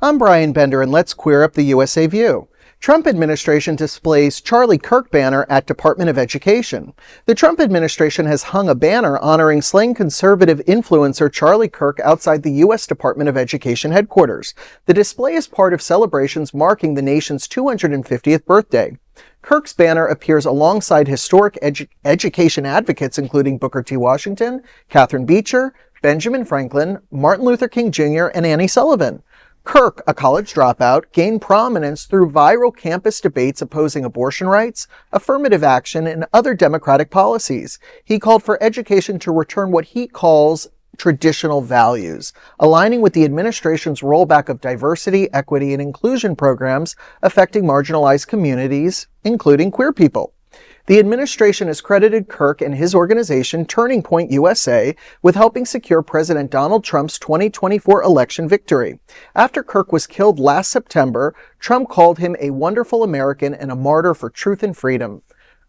I'm Brian Bender, and let's queer up the USA View. Trump administration displays Charlie Kirk banner at Department of Education. The Trump administration has hung a banner honoring slain conservative influencer Charlie Kirk outside the U.S. Department of Education headquarters. The display is part of celebrations marking the nation's 250th birthday. Kirk's banner appears alongside historic education advocates including Booker T. Washington, Catharine Beecher, Benjamin Franklin, Martin Luther King Jr., and Anne Sullivan. Kirk, a college dropout, gained prominence through viral campus debates opposing abortion rights, affirmative action, and other democratic policies. He called for education to return what he calls traditional values, aligning with the administration's rollback of diversity, equity, and inclusion programs affecting marginalized communities, including queer people. The administration has credited Kirk and his organization, Turning Point USA, with helping secure President Donald Trump's 2024 election victory. After Kirk was killed last September, Trump called him a wonderful American and a martyr for truth and freedom.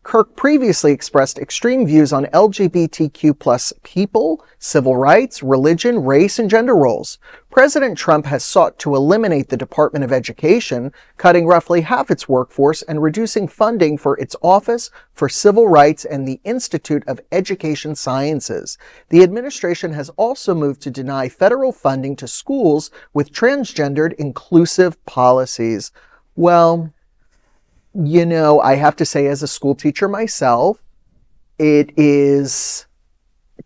Kirk previously expressed extreme views on LGBTQ+ people, civil rights, religion, race, and gender roles. President Trump has sought to eliminate the Department of Education, cutting roughly half its workforce and reducing funding for its Office for Civil Rights and the Institute of Education Sciences. The administration has also moved to deny federal funding to schools with transgender-inclusive policies. Well, you know, I have to say, as a school teacher myself, it is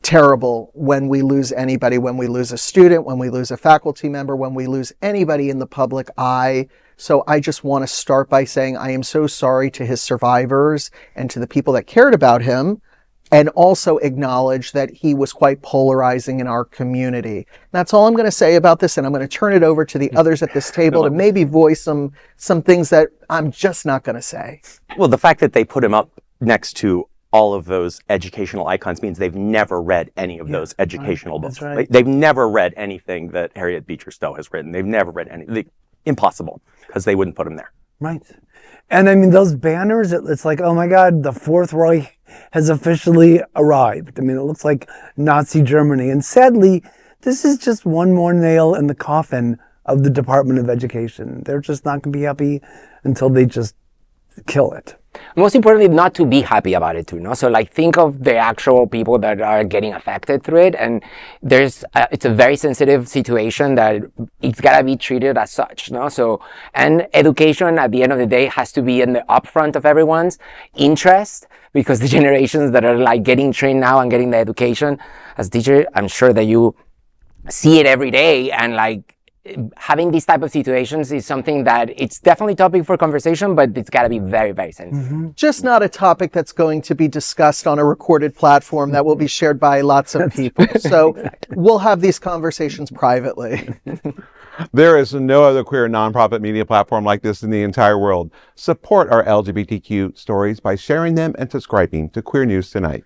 terrible when we lose anybody, when we lose a student, when we lose a faculty member, when we lose anybody in the public eye. So I just want to start by saying I am so sorry to his survivors and to the people that cared about him, and also acknowledge that he was quite polarizing in our community. That's all I'm going to say about this, and I'm going to turn it over to the others at this table to maybe voice some things that I'm just not going to say. Well, the fact that they put him up next to all of those educational icons means they've never read any of those educational books. Right. They've never read anything that Harriet Beecher Stowe has written. They've never read anything. Impossible, because they wouldn't put him there. Right. And I mean, those banners, it's like, oh my God, the Fourth Reich has officially arrived. I mean, it looks like Nazi Germany. And sadly, this is just one more nail in the coffin of the Department of Education. They're just not going to be happy until they just kill it. Most importantly, not to be happy about it too, no? So like think of the actual people that are getting affected through it, and it's a very sensitive situation that it's gotta be treated as such, no? So, and education at the end of the day has to be in the upfront of everyone's interest, because the generations that are like getting trained now and getting the education as a teacher, I'm sure that you see it every day, and like having these type of situations is something that it's definitely topic for conversation, but it's got to be very, very sensitive. Mm-hmm. Just not a topic that's going to be discussed on a recorded platform that will be shared by lots of people. So we'll have these conversations privately. There is no other queer nonprofit media platform like this in the entire world. Support our LGBTQ stories by sharing them and subscribing to Queer News Tonight.